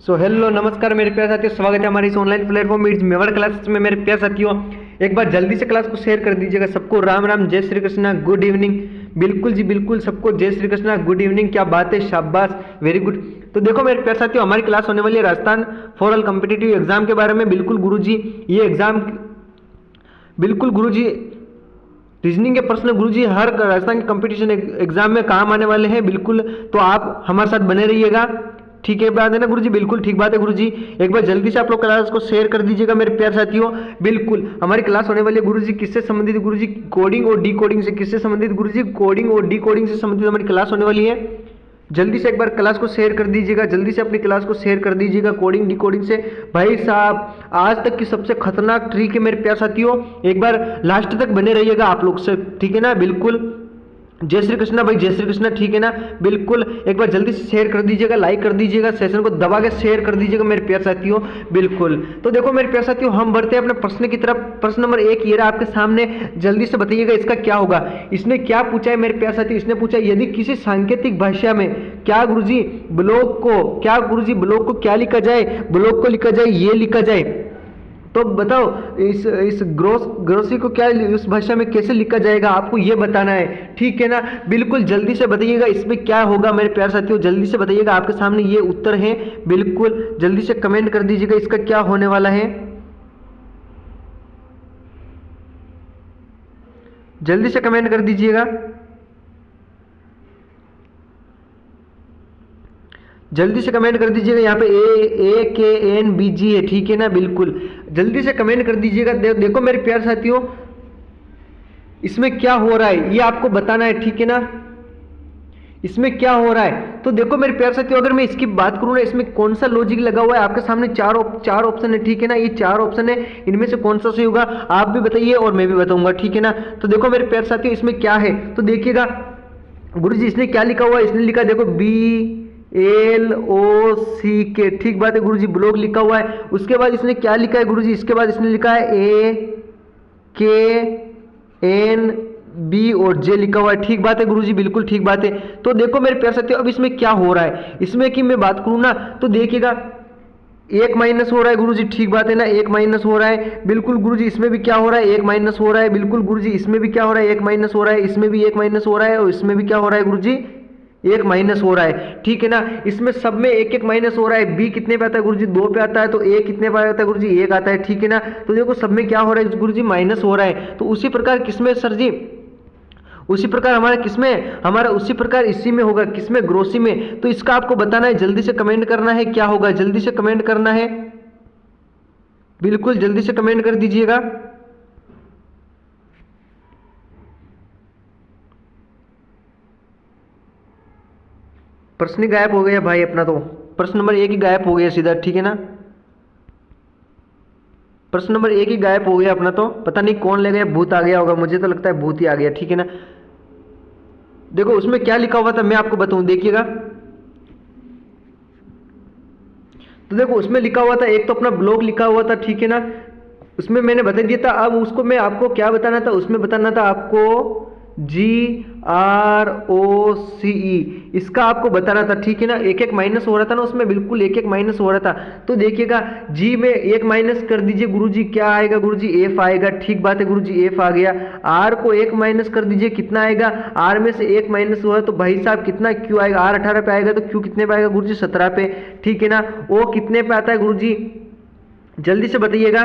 So hello नमस्कार मेरे प्यारे साथियों, स्वागत है हमारे इस ऑनलाइन प्लेटफॉर्म इट्स मेवर क्लासेस में। मेरे प्यारे साथियों, एक बार जल्दी से क्लास को शेयर कर दीजिएगा। सबको राम राम, जय श्री कृष्णा, गुड इवनिंग। बिल्कुल जी बिल्कुल, सबको जय श्री कृष्णा, गुड इवनिंग। क्या बात है, शाबाश, वेरी गुड। तो देखो मेरे प्यारे साथियों, हमारी क्लास होने वाली है राजस्थान फॉरल कॉम्पिटिटिव एग्जाम के बारे में। बिल्कुल गुरुजी, ये एग्जाम बिल्कुल गुरुजी रीजनिंग के प्रश्न गुरुजी हर राजस्थान के कंपटीशन एग्जाम में काम आने वाले हैं। बिल्कुल, तो आप हमारे साथ बने रहिएगा। ठीक है बात है ना गुरुजी? बिल्कुल ठीक बात है गुरुजी। एक बार जल्दी से आप लोग क्लास को शेयर कर दीजिएगा मेरे प्यारे साथियों। बिल्कुल हमारी क्लास होने वाली है गुरुजी किससे संबंधित? गुरुजी कोडिंग और डी कोडिंग से। किससे संबंधित गुरुजी? कोडिंग और डी कोडिंग से संबंधित हमारी क्लास होने वाली है। जल्दी से एक बार क्लास को शेयर कर दीजिएगा, जल्दी से अपनी क्लास को शेयर कर दीजिएगा कोडिंग डी कोडिंग से। भाई साहब, आज तक की सबसे खतरनाक ट्रिक है मेरे प्यारे साथियों, एक बार लास्ट तक बने रहिएगा आप लोग से, ठीक है ना? बिल्कुल जय श्री कृष्णा भाई, जय श्री कृष्णा, ठीक है ना? बिल्कुल एक बार जल्दी से शेयर कर दीजिएगा, लाइक कर दीजिएगा, सेशन को दबा के शेयर कर दीजिएगा मेरे प्यारे साथियों। बिल्कुल, तो देखो मेरे प्यारे साथियों, हम बढ़ते हैं अपने प्रश्न की तरफ। प्रश्न नंबर 1 ये रहा आपके सामने। जल्दी से बताइएगा इसका क्या होगा। इसने क्या पूछा है मेरे प्यारे साथियों? इसने पूछा यदि किसी सांकेतिक भाषा में क्या गुरुजी ब्लॉक को क्या लिखा जाए? ब्लॉक को लिखा जाए, ये लिखा जाए। तो बताओ इस ग्रोसरी को क्या उस भाषा में कैसे लिखा जाएगा, आपको ये बताना है, ठीक है ना? बिल्कुल जल्दी से बताइएगा इसमें क्या होगा मेरे प्यारे साथियों, जल्दी से बताइएगा। आपके सामने ये उत्तर है। बिल्कुल जल्दी से कमेंट कर दीजिएगा इसका क्या होने वाला है। जल्दी से कमेंट कर दीजिएगा, जल्दी से कमेंट कर दीजिएगा। यहाँ पे AKNBG है, ठीक है ना? बिल्कुल जल्दी से कमेंट कर दीजिएगा। देखो मेरे प्यारे साथियों, इसमें क्या हो रहा है ये आपको बताना है, ठीक है ना? इसमें क्या हो रहा है तो देखो मेरे प्यारे साथियों, अगर मैं इसकी बात करूँ ना, इसमें कौन सा लॉजिक लगा हुआ है आपके सामने? चार ऑप्शन है, ठीक है ना? ये 4 ऑप्शन है, इनमें से कौन सा सही होगा आप भी बताइए और मैं भी बताऊंगा, ठीक है ना? तो देखो मेरे प्यारे साथियों, इसमें क्या है तो देखिएगा गुरुजी, इसने क्या लिखा हुआ है? इसने लिखा देखो BLOCK, ठीक बात है गुरुजी, ब्लॉक लिखा हुआ है। उसके बाद इसने क्या लिखा है गुरुजी? इसके बाद इसने लिखा है AKNB और J लिखा हुआ है, ठीक बात है गुरुजी, बिल्कुल ठीक बात है। तो देखो मेरे प्यारे साथियों, अब इसमें क्या हो रहा है, इसमें कि मैं बात करूं ना तो देखिएगा 1 माइनस हो रहा है गुरुजी, ठीक बात है ना? 1 माइनस हो रहा है। बिल्कुल गुरुजी, इसमें भी क्या हो रहा है? 1 माइनस हो रहा है। बिल्कुल गुरुजी, इसमें भी क्या हो रहा है? 1 माइनस हो रहा है। इसमें भी 1 माइनस हो रहा है और इसमें भी क्या हो रहा है गुरुजी? 1 माइनस हो रहा है, ठीक है ना? इसमें सब में 1 माइनस हो रहा है। B कितने पे आता है गुरुजी? 2 पे आता है। तो A कितने पे आता है गुरुजी? 1 आता है, ठीक है ना? तो देखो सब में क्या हो रहा है गुरुजी? माइनस हो रहा है। तो उसी प्रकार किसमें सर जी? उसी प्रकार हमारा उसी प्रकार इसी में होगा, किसमें? ग्रोसी में। तो इसका आपको बताना है, जल्दी से कमेंट करना है क्या होगा, जल्दी से कमेंट करना है। बिल्कुल जल्दी से कमेंट कर दीजिएगा। प्रश्न ही गायब हो गया भाई अपना, तो प्रश्न नंबर 1 ही गायब हो गया सीधा, ठीक है ना? प्रश्न नंबर 1 ही गायब हो गया अपना, तो पता नहीं कौन ले गया, भूत आ गया होगा, मुझे तो लगता है भूत ही आ गया, ठीक है ना? देखो उसमें क्या लिखा हुआ था मैं आपको बताऊं, देखिएगा। तो देखो उसमें लिखा हुआ था, एक तो अपना ब्लॉक लिखा हुआ था, ठीक है ना? उसमें मैंने बता दिया था। अब उसको मैं आपको क्या बताना था, उसमें बताना था आपको GROCE, इसका आपको बताना था, ठीक है ना? 1 माइनस हो रहा था ना उसमें, बिल्कुल 1 माइनस हो रहा था। तो देखिएगा G में 1 माइनस कर दीजिए गुरुजी, क्या आएगा गुरुजी? F आएगा, ठीक बात है गुरुजी, F आ गया। R को 1 माइनस कर दीजिए, कितना आएगा? R में से 1 माइनस हुआ तो भाई साहब कितना Q आएगा? R 18 पे आएगा तो Q कितने पे आएगा गुरुजी? 17 पे, ठीक है ना? O कितने पे आता है गुरुजी? जल्दी से बताइएगा।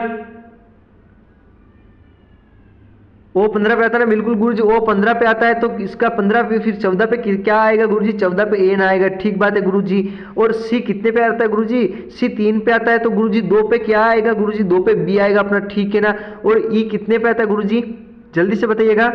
O 15 पे आता है ना? बिल्कुल गुरुजी, O 15 पे आता है। तो इसका 15 पे फिर 14 पे क्या आएगा गुरुजी? 14 पे N आएगा, ठीक बात है गुरुजी। और C कितने पे आता है गुरुजी? C 3 पे आता है। तो गुरुजी 2 पे क्या आएगा गुरुजी? 2 पे B आएगा अपना, ठीक है ना? और E कितने पे आता है गुरुजी? जल्दी से बताइएगा।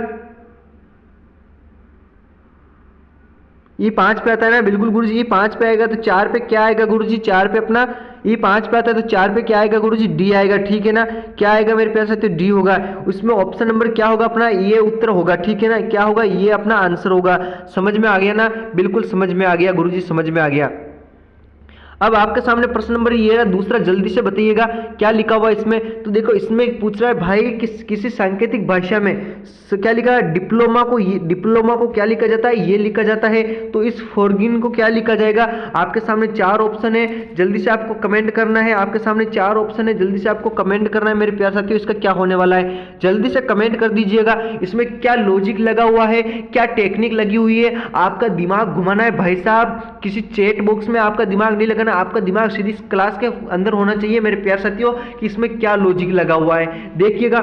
E 5 पे आता है ना? बिल्कुल गुरुजी, E 5 पे आएगा। तो 4 पे क्या आएगा गुरुजी? 4 पे अपना E 5 पे आता है तो 4 पे क्या आएगा गुरुजी? D आएगा, ठीक है ना? क्या आएगा मेरे प्यारे साथियों? D होगा। उसमें ऑप्शन नंबर क्या होगा अपना? ये उत्तर होगा, ठीक है ना? क्या होगा? ये अपना आंसर होगा। समझ में आ गया ना? बिल्कुल समझ में आ गया गुरुजी, समझ में आ गया। अब आपके सामने प्रश्न नंबर ये है दूसरा, जल्दी से बताइएगा क्या लिखा हुआ है इसमें। तो देखो इसमें पूछ रहा है भाई किसी सांकेतिक भाषा में क्या लिखा है, डिप्लोमा को क्या लिखा जाता है, ये लिखा जाता है। तो इस फॉरगिन को क्या लिखा जाएगा, आपके सामने 4 ऑप्शन है, जल्दी से आपको कमेंट करना है। आपके सामने 4 ऑप्शन है, जल्दी से आपको कमेंट करना है मेरे प्यारे साथियों, इसका क्या होने वाला है जल्दी से कमेंट कर दीजिएगा। इसमें क्या लॉजिक लगा हुआ है, क्या टेक्निक लगी हुई है, आपका दिमाग घुमाना है भाई साहब। किसी चैट बॉक्स में आपका दिमाग नहीं लगाना, आपका दिमाग सीधी क्लास के अंदर होना चाहिए मेरे प्यारे साथियों कि इसमें क्या लॉजिक लगा हुआ है। देखिएगा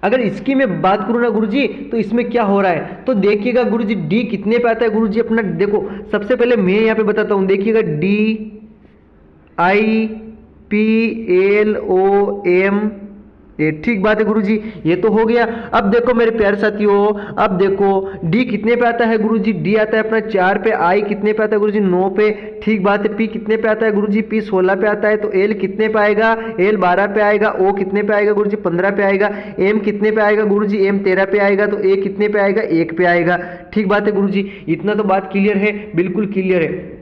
अगर इसकी मैं बात करूं ना गुरुजी, तो इसमें क्या हो रहा है, तो देखिएगा गुरुजी डी कितने पे आता है गुरुजी अपना। देखो सबसे पहले मैं यहाँ पे बताता हूं, देखिएगा DIPLOM, ये ठीक बात है गुरुजी, ये तो हो गया। अब देखो मेरे प्यारे साथियों, अब देखो डी कितने पे आता है गुरुजी, डी आता है अपना 4 पे, आई कितने पे आता है गुरुजी 9 पे, ठीक बात है। पी कितने पे आता है गुरुजी, पी 16 पे आता है। तो एल कितने पे आएगा, एल 12 पे आएगा। ओ कितने पे आएगा गुरुजी 15 पे आएगा। एम कितने पे आएगा गुरुजी, एम 13 पे आएगा। तो ए कितने पे आएगा, 1 पे आएगा। ठीक बात है गुरुजी, इतना तो बात क्लियर है, बिल्कुल क्लियर है।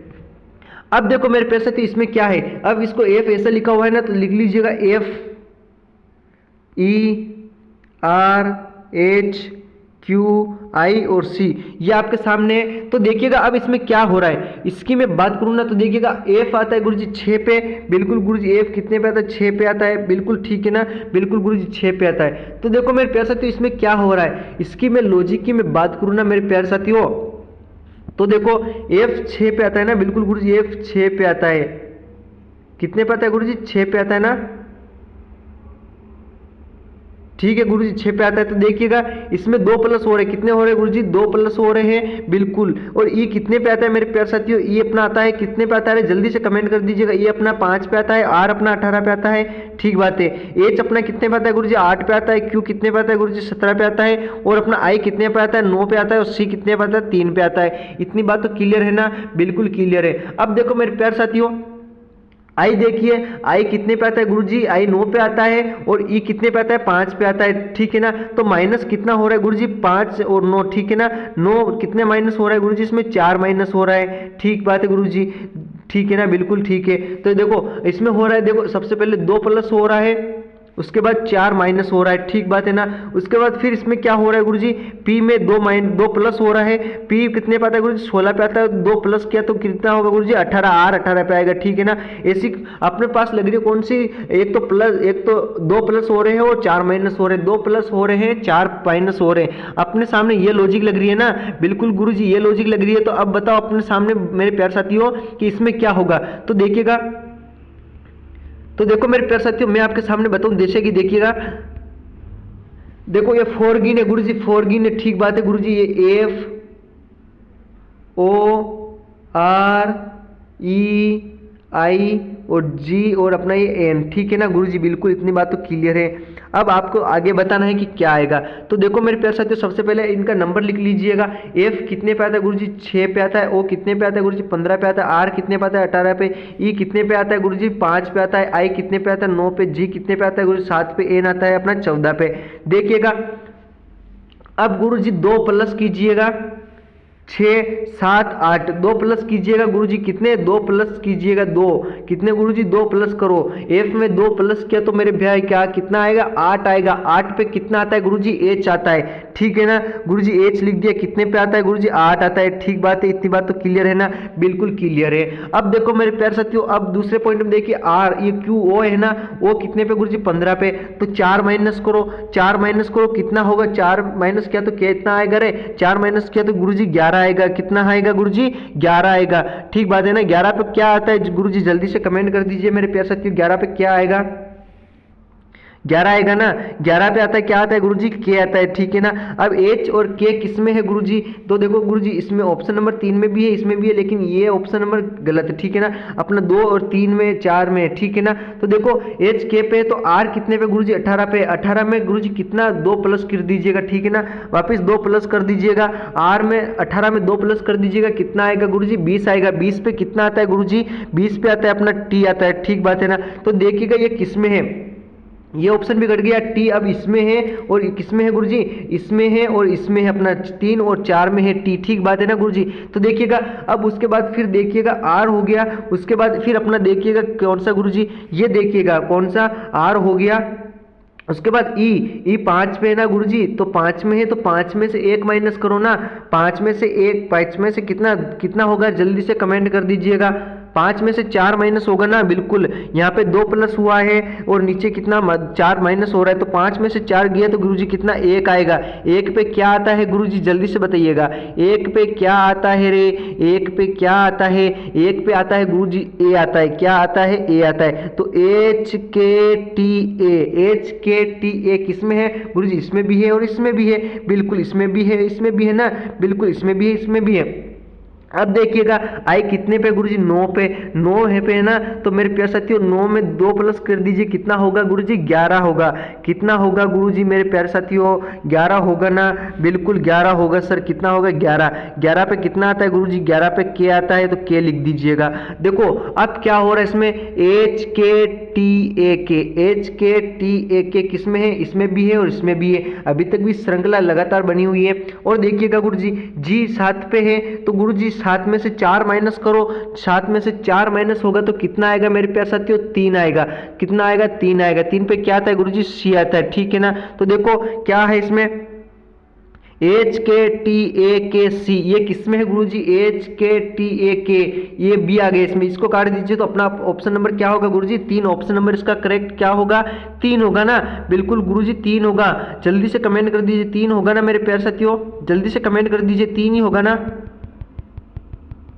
अब देखो मेरे प्यारे साथियों इसमें क्या है, अब इसको एफ ऐसा लिखा हुआ है ना, तो लिख लीजिएगा FERHQI और C, ये आपके सामने। तो देखिएगा अब इसमें क्या हो रहा है, इसकी मैं बात करूँ ना, तो देखिएगा F आता है गुरुजी 6 पे, बिल्कुल गुरुजी F कितने पे आता है, 6 पे आता है, बिल्कुल ठीक है ना, बिल्कुल गुरुजी 6 पे आता है। तो देखो मेरे प्यारे साथियों इसमें क्या हो रहा है, इसकी मैं लॉजिक की मैं बात करूँ ना मेरे प्यारे साथियों, तो देखो F 6 पे आता है ना, बिल्कुल गुरुजी F 6 पे आता है। कितने पे आता है गुरुजी, 6 पे आता है ना, ठीक है गुरुजी 6 पे आता है। तो देखिएगा इसमें 2 प्लस हो रहे हैं, कितने हो रहे हैं गुरुजी, 2 प्लस हो रहे हैं, बिल्कुल। और ई कितने पे आता है मेरे प्यारे साथियों, ई अपना आता है कितने पे आता है, जल्दी से कमेंट कर दीजिएगा। ई अपना 5 पे आता है, आर अपना 18 पे आता है, ठीक बात है। एच अपना कितने पे आता है गुरुजी, 8 पे आता है। क्यू कितने पे आता है गुरुजी, 17 पे आता है। और अपना आई कितने पे आता है, 9 पे आता है। और सी कितने पे आता है, 3 पे आता है। इतनी बात तो क्लियर है ना, बिल्कुल क्लियर है। अब देखो मेरे प्यारे साथियों आई देखिए, आई कितने पे आता है गुरुजी, आई 9 पे आता है। और ई कितने पे आता है, 5 पे आता है, ठीक है ना। तो माइनस कितना हो रहा है गुरुजी, 5 और 9, ठीक है ना। 9 कितने माइनस हो रहा है गुरुजी, इसमें 4 माइनस हो रहा है, ठीक बात है गुरुजी, ठीक है ना, बिल्कुल ठीक है। तो देखो इसमें हो रहा है, देखो सबसे पहले 2 प्लस हो रहा है, उसके बाद 4 माइनस हो रहा है, ठीक बात है ना। उसके बाद फिर इसमें क्या हो रहा है गुरुजी, पी में 2 प्लस हो रहा है। पी कितने पे आता है गुरुजी, 16 पे आता है। 2 प्लस किया तो कितना होगा गुरुजी, 18, आर 18 पे आएगा, ठीक है ना। ऐसी अपने पास लग रही है कौन सी, एक तो 2 प्लस हो रहे हैं और 4 माइनस हो रहे हैं, 2 प्लस हो रहे हैं, 4 माइनस हो रहे हैं। अपने सामने ये लॉजिक लग रही है ना, बिल्कुल गुरुजी ये लॉजिक लग रही है। तो अब बताओ अपने सामने मेरे प्यारे साथियों कि इसमें क्या होगा। तो देखिएगा, तो देखो मेरे प्यारे साथियों मैं आपके सामने बताऊं, जैसे कि देखिएगा, देखो ये फॉरगिन है गुरुजी, फॉरगिन है, ठीक बात है गुरुजी। ये FOREI और G और अपना ये N, ठीक है ना गुरुजी, बिल्कुल इतनी बात तो क्लियर है। अब आपको आगे बताना है कि क्या आएगा। तो देखो मेरे प्यारे साथियों सबसे पहले इनका नंबर लिख लीजिएगा। F कितने पे आता है गुरुजी, 6 पे आता है। O कितने पे आता है गुरुजी, 15 पे आता है। R कितने पे आता है, 18 पे। E कितने पे आता है गुरुजी, 5 पे आता है। I कितने पे आता है, 9 पे। G कितने पे आता है गुरुजी, 7 पे। N आता है अपना 14 पे। देखिएगा अब गुरुजी 2 प्लस कीजिएगा, 6 7 8, 2 प्लस कीजिएगा गुरुजी, कितने, 2 प्लस कीजिएगा, 2 कितने गुरुजी, 2 प्लस करो। F में 2 प्लस किया तो मेरे भैया क्या कितना आएगा, 8 आएगा। 8 पे कितना आता है गुरुजी, H आता है, ठीक है ना गुरुजी, H लिख दिया। कितने पे आता है गुरुजी, 8 आता है, ठीक बात है, इतनी बात तो क्लियर है ना, बिल्कुल क्लियर है। अब देखो मेरे प्यारे साथियों, अब दूसरे पॉइंट में देखिए R, ये QO है ना, O कितने पे गुरुजी, 15 पे। तो 4 माइनस करो, 4 माइनस करो, कितना होगा, 4 माइनस किया तो कितना आएगा रे, 4 माइनस किया तो गुरुजी 11 आएगा। कितना आएगा गुरुजी, 11 आएगा, ठीक बात है ना। 11 पे क्या आता है गुरुजी, जल्दी से कमेंट कर दीजिए मेरे प्यारे साथियों, 11 पे क्या आएगा, 11 आएगा ना। 11 पे आता है, क्या आता है गुरुजी, के आता है, ठीक है ना। अब H और K किस में है गुरुजी, तो देखो गुरुजी इसमें ऑप्शन नंबर 3 में भी है, इसमें भी है, लेकिन ये ऑप्शन नंबर गलत है, ठीक है ना। अपना 2 और 3 में, 4 में, ठीक है ना। तो देखो H K पे, तो R कितने पे गुरुजी, 18 पे। 18 में गुरुजी कितना, 2 प्लस कर दीजिएगा, ठीक है ना। वापस 2 प्लस कर दीजिएगा। R में 18 में 2 प्लस कर दीजिएगा, कितना आएगा गुरुजी, 20 आएगा। 20 पे कितना आता है गुरुजी, 20 पे आता है अपना T आता है, ठीक बात है ना। तो देखिएगा ये किस में है, ये ऑप्शन भी कट गया। टी अब इसमें है और किसमें है गुरुजी, इसमें है और इसमें है, अपना 3 और 4 में है टी। ठीक बात है ना गुरुजी। तो देखिएगा अब उसके बाद फिर देखिएगा आर हो गया, उसके बाद फिर अपना देखिएगा कौन सा गुरुजी, ये देखिएगा कौन सा आर हो गया। उसके बाद ई 5 पे है ना गुरुजी, तो 5 में है तो 5 में से 1 माइनस करो ना। 5 में से 1, 5 में से कितना कितना होगा जल्दी से कमेंट कर दीजिएगा। 5 में से 4 माइनस होगा ना, बिल्कुल यहाँ पे 2 प्लस हुआ है और नीचे कितना 4 माइनस हो रहा है, तो 5 में से 4 गया तो गुरुजी कितना 1 आएगा। 1 पे क्या आता है गुरुजी जल्दी से बताइएगा, 1 पे क्या आता है रे, 1 पे क्या आता है, 1 पे आता है गुरुजी ए आता है, क्या आता है ए आता है। तो एच के टी ए किसमें है गुरुजी, इसमें भी है और इसमें भी है, बिल्कुल इसमें भी है, इसमें भी है ना, बिल्कुल इसमें भी है, इसमें भी है। अब देखिएगा आई कितने पे गुरुजी, 9 पे, 9 है पे है ना, तो मेरे प्यारे साथियों 9 में 2 प्लस कर दीजिए, कितना होगा गुरुजी 11 होगा। कितना होगा गुरुजी मेरे प्यारे साथियों, 11 होगा ना, बिल्कुल 11 होगा सर। कितना होगा 11, 11 पे कितना आता है गुरुजी, 11 पे के आता है तो के लिख दीजिएगा। देखो अब क्या हो रहा है इसमें, एच के टी ए के किसमें है, इसमें भी है और इसमें भी है, अभी तक भी श्रृंखला लगातार बनी हुई है। और देखिएगा गुरुजी जी 7 पे है, तो गुरुजी 7 में से 4 माइनस करो, 7 में से 4 माइनस होगा तो कितना आएगा मेरे प्यारे साथियों, 3 आएगा। कितना आएगा, 3 आएगा। 3 पे क्या आता है गुरुजी, सी आता है। ठीक है ना, तो देखो क्या है इसमें, एच के टी ए के सी, ये किसमें है गुरुजी, एच के टी ए के, ये बी आ गया इसमें, इसको काट दीजिए तो अपना ऑप्शन नंबर क्या होगा गुरुजी, 3। ऑप्शन नंबर इसका करेक्ट क्या होगा, 3 होगा ना, बिल्कुल गुरुजी 3 होगा। जल्दी से कमेंट कर दीजिए 3 होगा ना मेरे प्यारे साथियों, जल्दी से कमेंट कर दीजिए 3 ही होगा ना,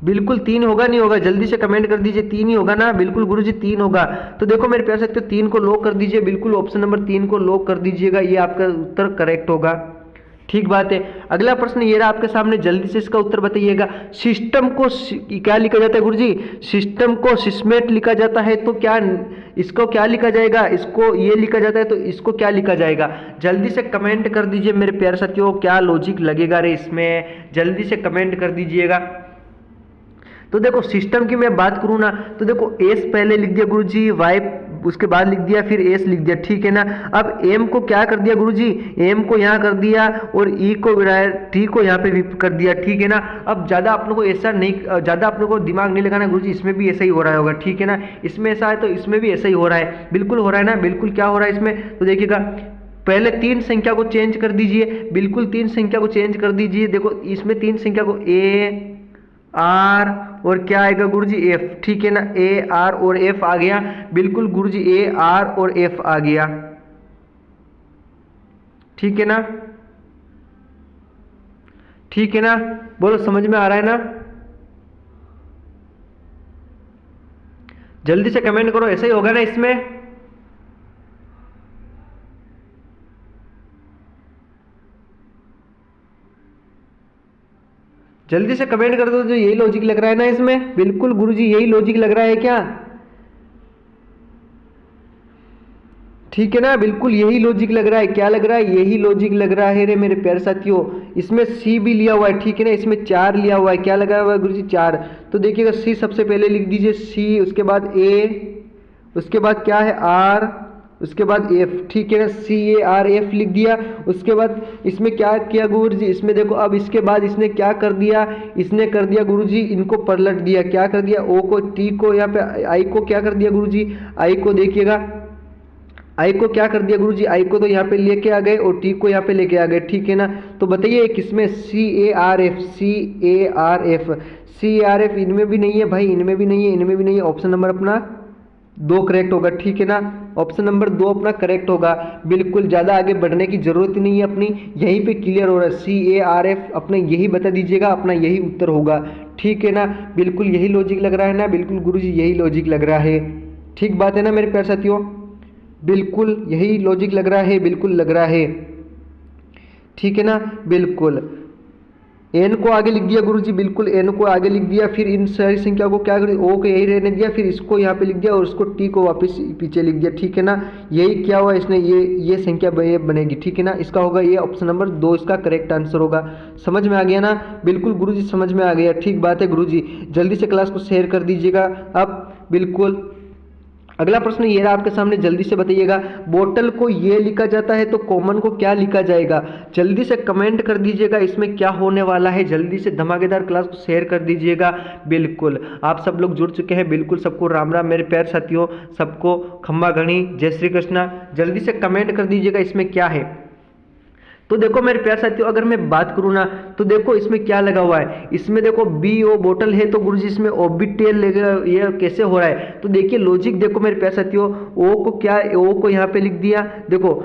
बिल्कुल 3 होगा, नहीं होगा जल्दी से कमेंट कर दीजिए 3 ही होगा ना, बिल्कुल गुरुजी 3 होगा। तो देखो मेरे प्यारे साथियों 3 को लॉक कर दीजिए, बिल्कुल ऑप्शन नंबर 3 को लॉक कर दीजिएगा, ये आपका उत्तर करेक्ट होगा। ठीक बात है। अगला प्रश्न ये रहा आपके सामने, जल्दी से इसका उत्तर बताइएगा। सिस्टम को क्या लिखा जाता है गुरुजी, सिस्टम को सिस्मेट लिखा जाता है, तो क्या इसको क्या लिखा जाएगा, इसको ये लिखा जाता है तो इसको क्या लिखा जाएगा, जल्दी से कमेंट कर दीजिए मेरे प्यारे साथियों, क्या लॉजिक लगेगा रे इसमें, जल्दी से कमेंट कर दीजिएगा। तो देखो सिस्टम की मैं बात करूँ ना, तो देखो एस पहले लिख दिया गुरुजी, वाई उसके बाद लिख दिया, फिर एस लिख दिया। ठीक है ना, अब एम को क्या कर दिया गुरुजी, एम को यहाँ कर दिया और ई को टी को यहाँ पे भी कर दिया। ठीक है ना, अब ज़्यादा आप लोगों को ऐसा नहीं, ज़्यादा आप लोगों को दिमाग नहीं लगाना गुरुजी, इसमें भी ऐसा ही हो रहा होगा। ठीक है ना, इसमें ऐसा है तो इसमें भी ऐसा ही हो रहा है, बिल्कुल हो रहा है ना, बिल्कुल क्या हो रहा है इसमें। तो देखिएगा पहले 3 संख्या को चेंज कर दीजिए, बिल्कुल 3 संख्या को चेंज कर दीजिए। देखो इसमें 3 संख्या को ए आर और क्या आएगा गुरुजी एफ। ठीक है ना, ए आर और एफ आ गया, बिल्कुल गुरुजी ए आर और एफ आ गया। ठीक है ना, ठीक है ना, बोलो समझ में आ रहा है ना, जल्दी से कमेंट करो, ऐसा ही होगा ना इसमें। जल्दी से कमेंट कर दो, जो यही लॉजिक लग रहा है ना इसमें, बिल्कुल गुरुजी यही लॉजिक लग रहा है क्या, ठीक है ना, बिल्कुल यही लॉजिक लग रहा है। क्या लग रहा है, यही लॉजिक लग रहा है रे मेरे प्यारे साथियों। इसमें सी भी लिया हुआ है, ठीक है ना, इसमें 4 लिया हुआ है, क्या लगा हुआ है गुरुजी 4। तो देखिएगा सी सबसे पहले लिख दीजिए, सी उसके बाद ए, उसके बाद क्या है आर, उसके बाद एफ। ठीक है ना, सी ए आर एफ लिख दिया। उसके बाद इसमें क्या किया गुरुजी, इसमें देखो अब इसके बाद इसने क्या कर दिया, इसने कर दिया गुरुजी इनको पलट दिया, क्या कर दिया, ओ को टी को यहाँ पे आई को क्या कर दिया गुरुजी, आई को देखिएगा आई को क्या कर दिया गुरुजी, आई को तो यहाँ पे लेके आ गए और टी को यहाँ पे लेके आ गए। ठीक है ना, तो बताइए किसमें, C A R F, C A R F, C A R F इनमें भी नहीं है भाई, इनमें भी नहीं है, इनमें भी नहीं है। ऑप्शन नंबर अपना 2 करेक्ट होगा। ठीक है ना, ऑप्शन नंबर 2 अपना करेक्ट होगा, बिल्कुल ज़्यादा आगे बढ़ने की जरूरत नहीं है अपनी, यहीं पे क्लियर हो रहा है। सी ए आर एफ अपना यही बता दीजिएगा, अपना यही उत्तर होगा। ठीक है ना, बिल्कुल यही लॉजिक लग रहा है ना, बिल्कुल गुरुजी यही लॉजिक लग रहा है। ठीक बात है ना मेरे प्यारे साथियों, बिल्कुल यही लॉजिक लग रहा है, बिल्कुल लग रहा है। ठीक है ना, बिल्कुल एन को आगे लिख दिया गुरुजी, बिल्कुल एन को आगे लिख दिया, फिर इन सारी संख्या को क्या करें, ओ को यही रहने दिया, फिर इसको यहाँ पे लिख दिया और इसको टी को वापस पीछे लिख दिया। ठीक है ना, यही क्या हुआ इसने, ये संख्या बनेगी। ठीक है ना, इसका होगा ये ऑप्शन नंबर 2 इसका करेक्ट आंसर होगा। समझ में आ गया ना, बिल्कुल गुरुजी समझ में आ गया। ठीक बात है गुरुजी, जल्दी से क्लास को शेयर कर दीजिएगा। अब बिल्कुल अगला प्रश्न ये रहा आपके सामने, जल्दी से बताइएगा। बोतल को ये लिखा जाता है तो कॉमन को क्या लिखा जाएगा? जल्दी से कमेंट कर दीजिएगा, इसमें क्या होने वाला है। जल्दी से धमाकेदार क्लास को शेयर कर दीजिएगा। बिल्कुल आप सब लोग जुड़ चुके हैं, बिल्कुल सबको राम राम मेरे प्यारे साथियों, सबको खम्मा घनी, जय श्री कृष्णा। जल्दी से कमेंट कर दीजिएगा इसमें क्या है। तो देखो मेरे प्यारे साथियों, अगर मैं बात करूँ ना तो देखो इसमें क्या लगा हुआ है। इसमें देखो बी ओ बोतल है तो गुरुजी इसमें ऑर्बिटल लेगा, ये कैसे हो रहा है? तो देखिए लॉजिक देखो मेरे प्यारे साथियों, ओ को क्या, ओ को यहाँ पे लिख दिया, देखो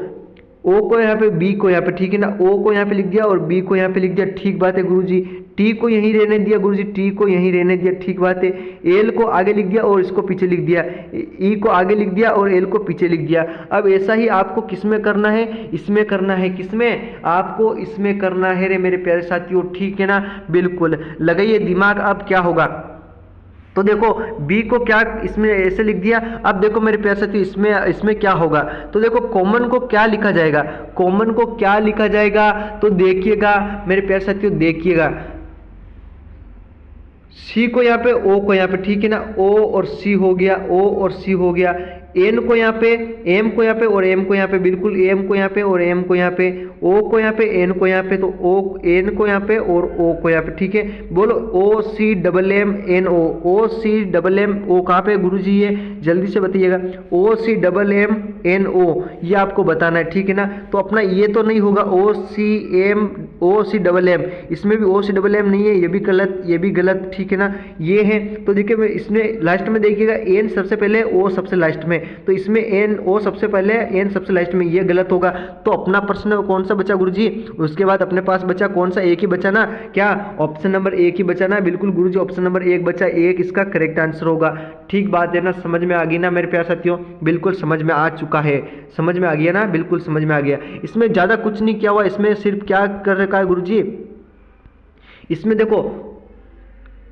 ओ को यहाँ पे, बी को यहाँ पे, ठीक है ना, ओ को यहाँ पे लिख दिया और बी को यहाँ पे लिख दिया, ठीक बात है गुरुजी। टी को यहीं रहने दिया गुरुजी, टी को यहीं रहने दिया, ठीक बात है। एल को आगे लिख दिया और इसको पीछे लिख दिया, ई को आगे लिख दिया और एल को पीछे लिख दिया। अब ऐसा ही आपको किसमें करना है? इसमें करना है। किसमें? आपको इसमें करना है रे मेरे प्यारे साथियों, ठीक है ना। बिल्कुल लगाइए दिमाग, अब क्या होगा। तो देखो B को क्या इसमें ऐसे लिख दिया। अब देखो मेरे प्यारे साथियों इसमें क्या होगा। तो देखो कॉमन को क्या लिखा जाएगा, कॉमन को क्या लिखा जाएगा, तो देखिएगा मेरे प्यारे साथियों, देखिएगा C को यहाँ पे, O को यहाँ पे, ठीक है ना, O और C हो गया, O और C हो गया। N को यहाँ पे, M को यहाँ पे और M को यहाँ पे, बिल्कुल M को यहाँ पे और M को यहाँ पे, O को यहाँ पे, N को यहाँ पे, तो O N को यहाँ पे और O को यहाँ पे, ठीक है। बोलो O C double M N O, O C double M O कहाँ पे गुरुजी? ये जल्दी से बताइएगा, O C double M N O, ये आपको बताना है, ठीक है ना। तो अपना ये तो नहीं होगा O C डबल M, इसमें भी O C डबल M नहीं है, ये भी गलत, ये भी गलत, ठीक है ना। ये है तो देखिए इसमें लास्ट में देखिएगा N सबसे पहले, O सबसे लास्ट में, तो इसमें N O सबसे पहले, N सबसे लास्ट में, ये गलत होगा। तो अपना प्रश्न कौन सा बचा गुरुजी? उसके बाद अपने पास बचा कौन सा? एक ही बचा ना, क्या ऑप्शन नंबर एक ही बचा ना? बिल्कुल गुरुजी ऑप्शन नंबर एक बचा, एक इसका करेक्ट आंसर होगा। ठीक बात है ना, समझ में आ गई ना मेरे प्यारे साथियों? बिल्कुल समझ में आ चुका है, समझ में आ गया ना, बिल्कुल समझ में आ गया। इसमें ज़्यादा कुछ नहीं किया हुआ, इसमें सिर्फ क्या कर रखा है गुरुजी, इसमें देखो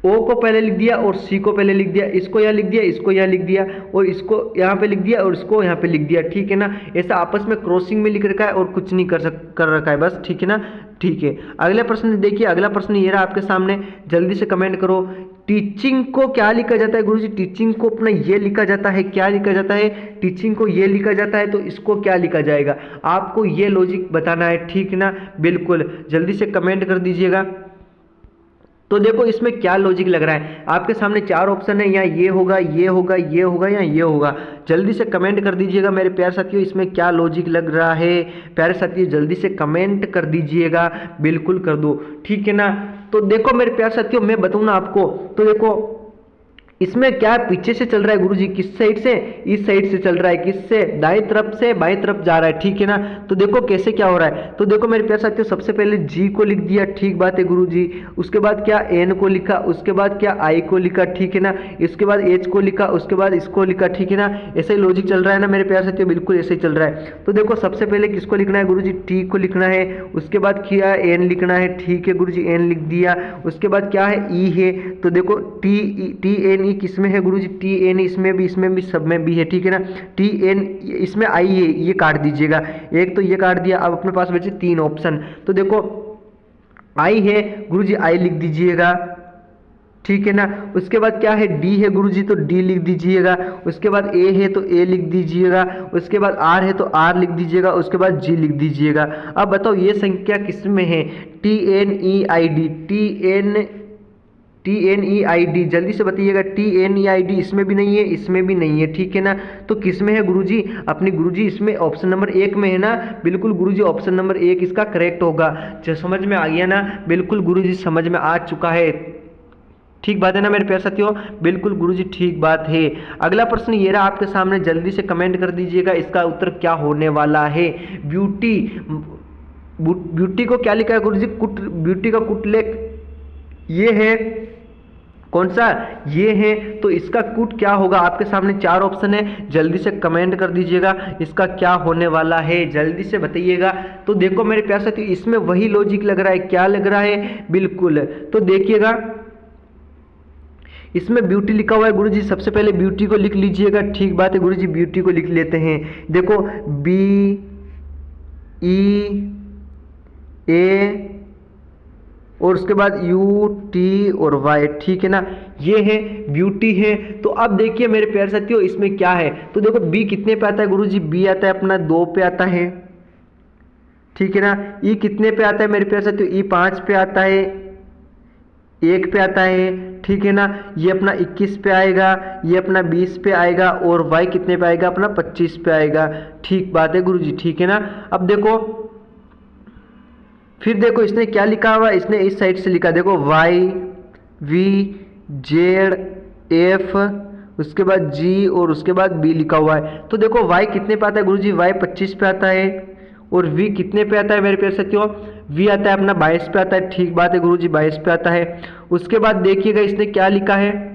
O को पहले लिख दिया और C को पहले लिख दिया, इसको यहाँ लिख दिया, इसको यहाँ लिख दिया और इसको यहाँ पे लिख दिया और इसको यहाँ पे लिख दिया, ठीक है ना। ऐसा आपस में क्रॉसिंग में लिख रखा है और कुछ नहीं कर रखा है बस, ठीक है ना। ठीक है, अगला प्रश्न देखिए, अगला प्रश्न ये रहा आपके सामने, जल्दी से कमेंट करो। टीचिंग को क्या लिखा जाता है गुरुजी? टीचिंग को अपना ये लिखा जाता है, क्या लिखा जाता है? टीचिंग को ये लिखा जाता है, तो इसको क्या लिखा जाएगा? आपको ये लॉजिक बताना है, ठीक है ना। बिल्कुल जल्दी से कमेंट कर दीजिएगा। तो देखो इसमें क्या लॉजिक लग रहा है आपके सामने, चार ऑप्शन है, यहाँ ये होगा, ये होगा, ये होगा या ये होगा। जल्दी से कमेंट कर दीजिएगा मेरे प्यारे साथियों, इसमें क्या लॉजिक लग रहा है। प्यारे साथियों जल्दी से कमेंट कर दीजिएगा, बिल्कुल कर दो, ठीक है ना। तो देखो मेरे प्यारे साथियों मैं बताऊँ ना आपको, तो देखो इसमें क्या पीछे से चल रहा है गुरुजी, किस साइड से? इस साइड से चल रहा है, किससे? दाएं तरफ से बाएं तरफ जा रहा है, ठीक है ना। तो देखो कैसे क्या हो रहा है, तो देखो मेरे प्यारे साथियों सबसे पहले G को लिख दिया, ठीक बात है गुरुजी। उसके बाद क्या N को लिखा, उसके बाद क्या I को लिखा, ठीक है ना। इसके बाद H को लिखा, उसके बाद इसको लिखा, ठीक है ना। ऐसा ही लॉजिक चल रहा है ना मेरे प्यारे साथियों, बिल्कुल ऐसे ही चल रहा है। तो देखो सबसे पहले किसको लिखना है गुरुजी? T को लिखना है, उसके बाद क्या N लिखना है, ठीक है गुरुजी, N लिख दिया। उसके बाद क्या है? E है, तो देखो T N E किस में है गुरुजी? T N इसमें भी सब में भी है, ठीक है ना। T N इसमें I है, ये काट दीजिएगा, एक तो ये काट दिया। अब अपने पास बचे तीन ऑप्शन, तो देखो I है गुरुजी, I लिख दीजिएगा, ठीक है ना। उसके बाद क्या है? D है गुरुजी, तो D लिख दीजिएगा। उसके बाद A है तो A लिख दीजिएगा। उसके बाद R है तो R लिख दीजिएगा। उसके बाद G लिख दीजिएगा। अब बताओ ये संख्या किस में है? T N E I D, T N E I D, जल्दी से बताइएगा। T N E I D इसमें भी नहीं है, इसमें भी नहीं है, ठीक है ना। तो किस में है गुरुजी? अपनी गुरुजी इसमें ऑप्शन नंबर एक में है ना। बिल्कुल गुरुजी ऑप्शन नंबर एक इसका करेक्ट होगा। जो समझ में आ गया ना, बिल्कुल गुरुजी समझ में आ चुका है, ठीक बात है ना मेरे प्यारे साथियों, बिल्कुल गुरुजी ठीक बात है। अगला प्रश्न ये रहा आपके सामने, जल्दी से कमेंट कर दीजिएगा इसका उत्तर क्या होने वाला है। ब्यूटी को क्या लिखा है गुरुजी? ब्यूटी का कुटलेख ये है, कौन सा? ये है, तो इसका कुट क्या होगा? आपके सामने चार ऑप्शन है, जल्दी से कमेंट कर दीजिएगा इसका क्या होने वाला है, जल्दी से बताइएगा। तो देखो मेरे प्यारे साथियों इसमें वही लॉजिक लग रहा है, क्या लग रहा है? बिल्कुल, तो देखिएगा इसमें ब्यूटी लिखा हुआ है गुरुजी, सबसे पहले ब्यूटी को लिख लीजिएगा, ठीक बात है गुरुजी, ब्यूटी को लिख लेते हैं। देखो BEAUTY और उसके बाद यू टी और वाई, ठीक है ना, ये है ब्यूटी है। तो अब देखिए मेरे प्यारे साथियों इसमें क्या है, तो देखो बी कितने पे आता है गुरुजी, बी आता है अपना 2 पे आता है, ठीक है ना। ई कितने पे आता है मेरे प्यारे साथियों, ई 5 पे आता है, 1 पे आता है, ठीक है ना। ये अपना 21 पे आएगा, ये अपना 20 पे आएगा, और वाई कितने पे आएगा, अपना 25 पे आएगा। ठीक बात है गुरुजी, ठीक है ना। अब देखो फिर देखो इसने क्या लिखा हुआ, इसने इस साइड से लिखा, देखो वाई वी जेड एफ, उसके बाद जी और उसके बाद बी लिखा हुआ है। तो देखो वाई कितने पे आता है गुरुजी, वाई 25 पे आता है, और वी कितने पे आता है मेरे प्यारे साथियों, वी आता है अपना 22 पे आता है। ठीक बात है गुरुजी, 22 पे आता है। उसके बाद देखिएगा इसने क्या लिखा है,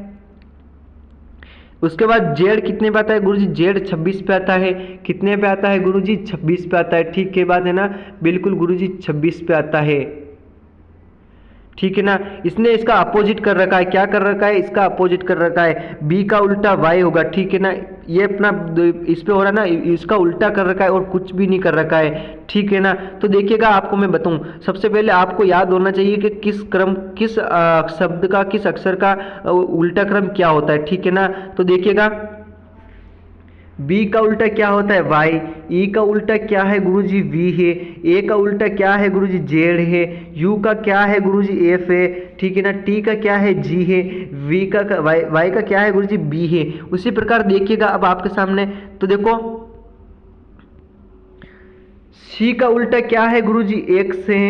उसके बाद जेड कितने पे आता है गुरुजी, जेड 26 पे आता है। कितने पे आता है गुरुजी, 26 पे आता है। ठीक है बात है ना, बिल्कुल गुरुजी 26 पे आता है, ठीक है ना। इसने इसका अपोजिट कर रखा है, क्या कर रखा है, इसका अपोजिट कर रखा है, बी का उल्टा वाई होगा, ठीक है ना। ये अपना इस पे हो रहा है ना, इसका उल्टा कर रखा है और कुछ भी नहीं कर रखा है, ठीक है ना। तो देखिएगा आपको मैं बताऊं, सबसे पहले आपको याद होना चाहिए कि किस क्रम, किस शब्द का, किस अक्षर का उल्टा क्रम क्या होता है, ठीक है ना। तो देखिएगा B का उल्टा क्या होता है, Y, E का उल्टा क्या है गुरुजी, V है, A का उल्टा क्या है गुरुजी, Z है, U का क्या है गुरुजी, F है, ठीक है ना। T का क्या है, G है, V का Y का क्या है गुरुजी, B है। उसी प्रकार देखिएगा अब आपके सामने, तो देखो C का उल्टा क्या है गुरुजी, X है,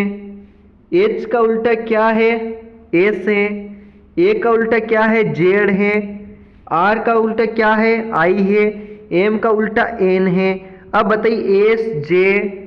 H का उल्टा क्या है, S है, A का उल्टा क्या है, Z है, R का उल्टा क्या है, I है, एम का उल्टा एन है। अब बताइए एस जे,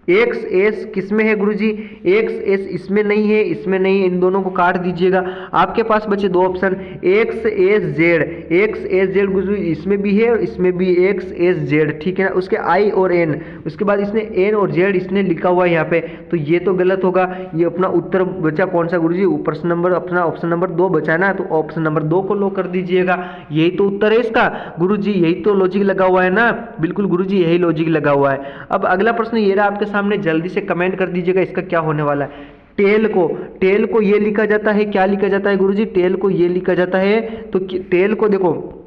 एक्स एस किस में है गुरुजी, एक्स एस इसमें नहीं है, इसमें नहीं है, इन दोनों को काट दीजिएगा। आपके पास बचे 2 option, X S Z, X S Z गुरुजी इसमें भी है और इसमें भी एक्स एस जेड, ठीक है ना। उसके आई और एन, उसके बाद इसने एन और जेड इसने लिखा हुआ है यहाँ पे, तो ये तो गलत होगा। ये अपना उत्तर बचा कौन सा गुरुजी, प्रश्न नंबर अपना ऑप्शन नंबर 2 बचा है ना, तो ऑप्शन नंबर 2 को लो कर दीजिएगा। यही तो उत्तर है इसका गुरुजी, यही तो लॉजिक लगा हुआ है ना, बिल्कुल गुरुजी यही लॉजिक लगा हुआ है। अब अगला प्रश्न ये रहा आपके सामने, जल्दी से कमेंट कर दीजिएगा इसका क्या होने वाला है। टेल को ये लिखा जाता है, क्या लिखा जाता है गुरुजी, टेल को ये लिखा जाता है, तो टेल को देखो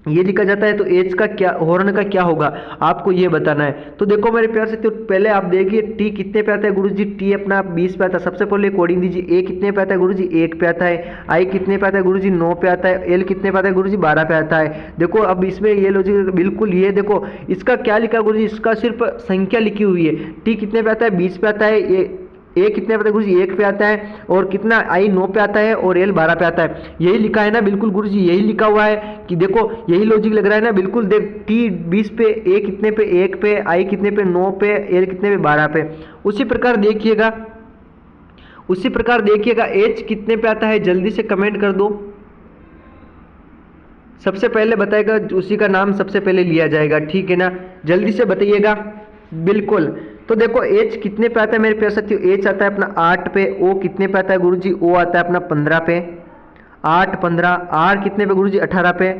ये लिखा जाता है, तो एच का क्या, हॉर्न का क्या होगा आपको ये बताना है। तो देखो मेरे प्यार से, तो पहले आप देखिए टी कितने पे आता है गुरुजी, टी अपना 20 पे आता है। सबसे पहले कोडिंग दीजिए, ए कितने पे आता है गुरुजी, 1 पे आता है, आई कितने पे आता है गुरुजी, 9 पे आता है, एल कितने पे आता है गुरुजी, 12 पे आता है। देखो अब इसमें ये लॉजिक बिल्कुल, ये देखो इसका क्या लिखा गुरुजी, इसका सिर्फ संख्या लिखी हुई है। टी कितने पे आता है, 20 पे आता है, ये ए कितने पे आता है गुरुजी, 1 पे आता है, और कितना आई 9 पे आता है, और एल 12 पे आता है। यही लिखा है ना, बिल्कुल गुरुजी यही लिखा हुआ है कि देखो यही लॉजिक लग रहा है ना, बिल्कुल देख टी 20 पे, ए कितने पे, 1 पे, आई कितने पे, 9 पे, एल कितने पे, 12 पे। उसी प्रकार देखिएगा एच कितने पे आता है, जल्दी से कमेंट कर दो। सबसे पहले बताएगा उसी का नाम सबसे पहले लिया जाएगा, ठीक है ना, जल्दी से बताइएगा। बिल्कुल, तो देखो एच कितने पे आता है मेरे प्यारे साथियों, एच आता है अपना 8 पे, ओ कितने पे आता है गुरुजी, ओ आता है अपना 15 पे, 8 15, आर कितने पे गुरुजी, 18 पे,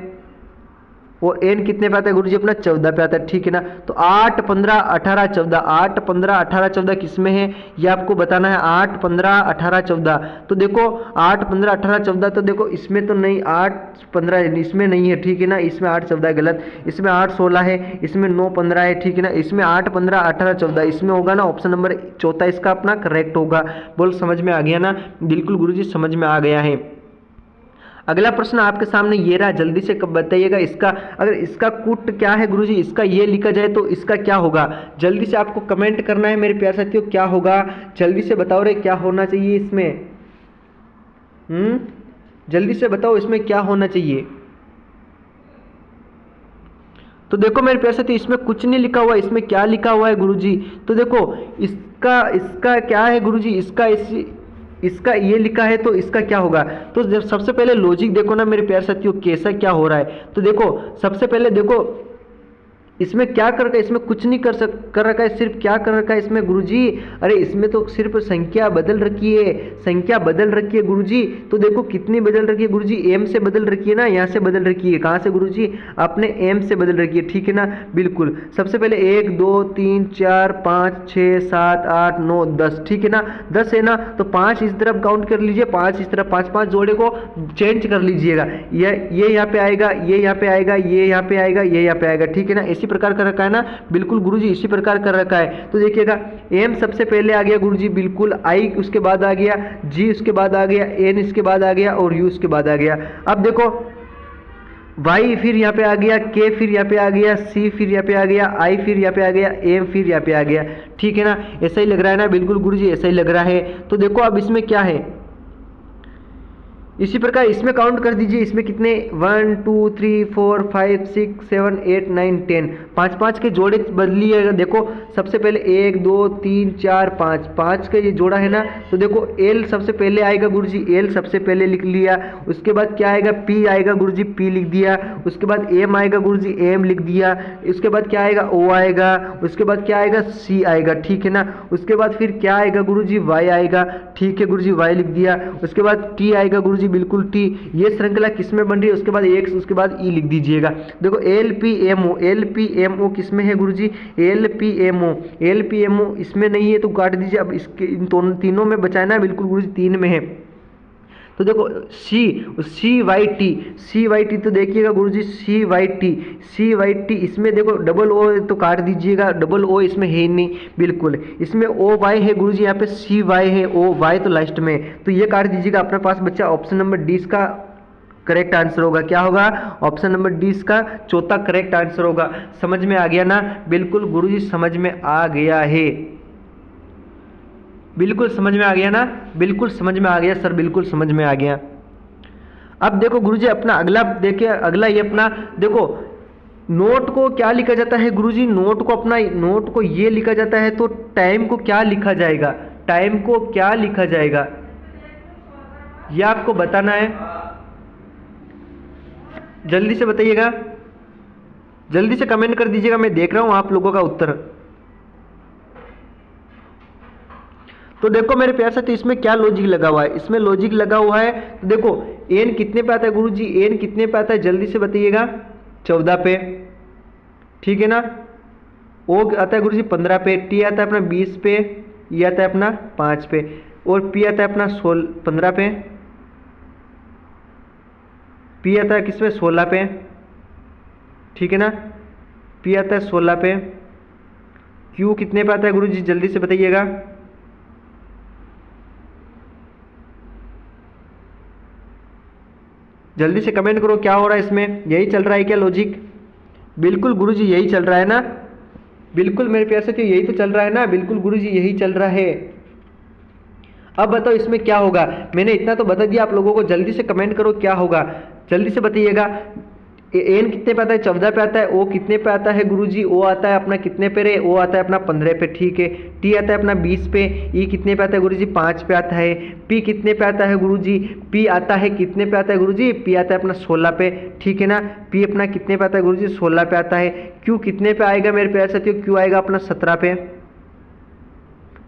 और एन कितने पे आता है गुरुजी, अपना 14 पे आता है, ठीक है ना। तो 8 15 18 14, 8 15 18 14 किस में है ये आपको बताना है, 8 15 18 14। तो देखो 8 15 18 14, तो देखो इसमें तो नहीं, 8 15 इसमें नहीं है, ठीक है ना, इसमें 8 14 है गलत, इसमें 8 16 है, इसमें 9 15 है, ठीक है ना, इसमें 8 15 18 14 इसमें होगा ना, ऑप्शन नंबर 4 इसका अपना करेक्ट होगा। बोल समझ में आ गया ना, बिल्कुल गुरुजी समझ में आ गया है। अगला प्रश्न आपके सामने ये रहा, जल्दी से कब बताइएगा इसका, अगर इसका कुट क्या है गुरुजी, इसका ये लिखा जाए तो इसका क्या होगा, जल्दी से आपको कमेंट करना है मेरे प्यारे साथियों, क्या होगा जल्दी से बताओ रे, क्या होना चाहिए इसमें, जल्दी से बताओ इसमें क्या होना चाहिए। तो देखो मेरे प्यारे साथियों इसमें कुछ नहीं लिखा हुआ, इसमें क्या लिखा हुआ है गुरुजी, तो देखो इसका क्या है गुरुजी, इसका ये लिखा है, तो इसका क्या होगा। तो जब सबसे पहले लॉजिक देखो ना मेरे प्यारे साथियों कैसा क्या हो रहा है। तो देखो सबसे पहले देखो इसमें क्या कर रखा है, इसमें कुछ नहीं कर रखा है, सिर्फ क्या कर रखा है इसमें गुरुजी, अरे इसमें तो सिर्फ संख्या बदल रखी है, संख्या बदल रखी है गुरुजी। तो देखो कितनी बदल रखी है गुरुजी, एम से बदल रखी है ना, यहाँ से बदल रखी है, कहाँ से गुरुजी, आपने एम से बदल रखी है, ठीक है ना। बिल्कुल सबसे पहले 1 2 3 4 5 6 7 8 9 10, ठीक है ना, 10 है ना, तो 5 इस तरफ काउंट कर लीजिए, 5 इस तरफ, 5 5 जोड़े को चेंज कर लीजिएगा, ये यहाँ पे आएगा, ये यहाँ पे आएगा, ये यहाँ पे आएगा, ये यहाँ पे आएगा, ठीक है ना। इसी प्रकार कर रखा है ना, बिल्कुल गुरुजी इसी प्रकार कर रखा है। तो देखिएगा एम सबसे पहले आ गया गुरुजी, बिल्कुल आई उसके बाद आ गया, जी उसके बाद आ गया, एन इसके बाद आ गया और यू उसके बाद आ गया। अब देखो वाई फिर यहाँ पे आ गया, के फिर यहाँ पे आ गया, सी फिर यहाँ पे आ गया, आई फिर यहाँ पे आ गया, एम फिर यहाँ पे आ गया, ठीक है ना। ऐसा ही लग रहा है ना, बिल्कुल गुरुजी ऐसा ही लग रहा है। तो देखो अब इसमें क्या है, इसी प्रकार इसमें काउंट कर दीजिए, इसमें कितने 1 2 3 4 5 6 7 8 9 10, 5 5 के जोड़े बदलिएगा। देखो सबसे पहले 1 2 3 4 5, 5 का ये जोड़ा है ना, तो देखो एल सबसे पहले आएगा गुरुजी, एल सबसे पहले लिख लिया। उसके बाद क्या आएगा, पी आएगा गुरुजी, पी लिख दिया। उसके बाद एम आएगा गुरुजी, एम लिख दिया। उसके बाद क्या आएगा, ओ आएगा। उसके बाद क्या आएगा, सी आएगा, ठीक है ना। उसके बाद फिर क्या आएगा गुरुजी, वाई आएगा, ठीक है गुरुजी, वाई लिख दिया। उसके बाद टी आएगा गुरुजी, बिल्कुल टी। ये श्रृंखला किसमें बन रही है, उसके बाद एक्स, उसके बाद ई लिख दीजिएगा। देखो L P M O, L P M O किसमें है गुरुजी, L P M O, L P M O इसमें नहीं है तो काट दीजिए। अब इसके इन तीनों में बचाना है, बिल्कुल गुरुजी 3 में है। तो देखो सी वाई टी, सी वाई टी, तो देखिएगा गुरुजी सी वाई टी, सी वाई टी इसमें देखो डबल ओ तो काट दीजिएगा, डबल ओ इसमें है ही नहीं, बिल्कुल इसमें ओ वाई है गुरुजी, यहाँ पे सी वाई है, ओ वाई तो लास्ट में, तो ये काट दीजिएगा। अपने पास बच्चा ऑप्शन नंबर डी इसका करेक्ट आंसर होगा। क्या होगा, ऑप्शन नंबर डी इसका चौथा करेक्ट आंसर होगा। समझ में आ गया ना, बिल्कुल गुरुजी समझ में आ गया है, बिल्कुल समझ में आ गया ना, बिल्कुल समझ में आ गया सर, बिल्कुल समझ में आ गया। अब देखो गुरुजी अपना अगला देखिए, अगला ये अपना देखो नोट को क्या लिखा जाता है गुरुजी, नोट को अपना नोट को ये लिखा जाता है, तो टाइम को क्या लिखा जाएगा, टाइम को क्या लिखा जाएगा ये आपको बताना है, जल्दी से बताइएगा, जल्दी से कमेंट कर दीजिएगा, मैं देख रहा हूं आप लोगों का उत्तर। तो देखो मेरे प्यार साथी इसमें क्या लॉजिक लगा हुआ है, इसमें लॉजिक लगा हुआ है। तो देखो एन कितने पे आता है गुरुजी, एन कितने पे आता है जल्दी से बताइएगा, 14 पे, ठीक है ना। ओ आता है गुरुजी 15 पे, टी आता है अपना 20 पे, ई आता है अपना 5 पे, और पी आता है अपना 15 पे, पी आता है किसमें 16 पे, ठीक है ना, पी आता है 16 पे। क्यू कितने पे आता है गुरुजी जल्दी से बताइएगा, जल्दी से कमेंट करो क्या हो रहा है इसमें, यही चल रहा है क्या लॉजिक, बिल्कुल गुरुजी यही चल रहा है ना, बिल्कुल मेरे प्यार साथियों यही तो चल रहा है ना, बिल्कुल गुरुजी यही चल रहा है। अब बताओ इसमें क्या होगा, मैंने इतना तो बता दिया आप लोगों को, जल्दी से कमेंट करो क्या होगा, जल्दी से बताइएगा। एन कितने पे आता है, 14 पे आता है। ओ कितने पे आता है गुरुजी, ओ आता है अपना कितने पे रे, ओ आता है अपना 15 पे, ठीक है। टी आता है अपना 20 पे, ई कितने पे आता है गुरुजी 5 पे आता है। पी कितने पे आता है गुरुजी, पी आता है कितने पे आता है गुरुजी, पी आता है अपना 16 पे, ठीक है ना। पी अपना कितने पे आता है गुरुजी 16 पे आता है। क्यू कितने पे आएगा मेरे प्यारे साथियों, क्यू आएगा अपना 17 पे,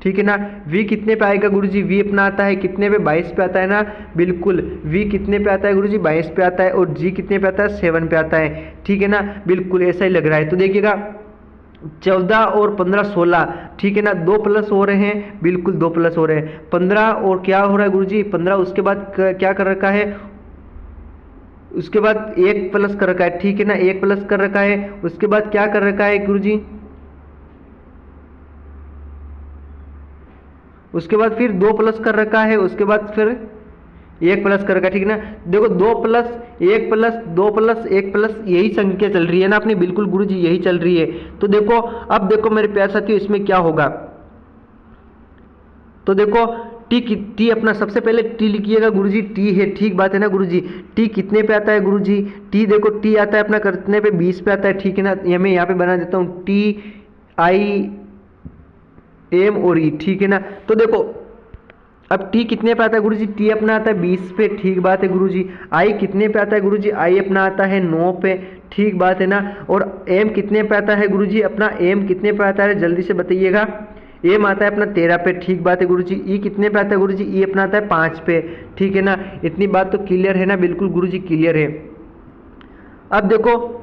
ठीक है ना। वी कितने पे आएगा गुरुजी, वी अपना आता है कितने पे 22 पे आता है ना, बिल्कुल वी कितने पे आता है गुरुजी 22 पे आता है। और जी कितने पे आता है 7 पे आता है, ठीक है ना, बिल्कुल ऐसा ही लग रहा है। तो देखिएगा 14 और 15 16, ठीक है ना, 2 प्लस हो रहे हैं, बिल्कुल 2 प्लस हो रहे हैं। 15 और क्या हो रहा है गुरुजी 15, उसके बाद क्या कर रखा है, उसके बाद 1 प्लस कर रखा है, ठीक है ना, 1 प्लस कर रखा है। उसके बाद क्या कर रखा है गुरुजी, उसके बाद फिर 2 प्लस कर रखा है, उसके बाद फिर 1 प्लस कर रखा है, ठीक है ना। देखो 2 प्लस 1 प्लस 2 प्लस 1 प्लस यही संख्या चल रही है ना अपनी, बिल्कुल गुरुजी यही चल रही है। तो देखो अब देखो मेरे प्यारे साथियों इसमें क्या होगा, तो देखो टी अपना सबसे पहले टी लिखिएगा गुरुजी, टी है, ठीक बात है ना गुरुजी। टी कितने पे आता है गुरुजी, टी देखो टी आता है अपना कितने पे 20 पे आता है, ठीक है ना। ये मैं यहाँ पे बना देता हूँ टी आई एम और ई, ठीक है ना। तो देखो अब टी कितने पे आता है गुरुजी? टी अपना आता है 20 पे, ठीक बात है गुरुजी। आई कितने पे आता है गुरुजी? आई अपना आता है 9 पे, ठीक बात है ना। और एम कितने पे आता है गुरुजी? अपना एम कितने पे आता है जल्दी से बताइएगा? एम आता है अपना 13 पे, ठीक बात है गुरुजी। ई कितने पे आता है गुरुजी? ई अपना आता है 5 पे, ठीक है ना। इतनी बात तो क्लियर है ना? बिल्कुल गुरुजी क्लियर है। अब देखो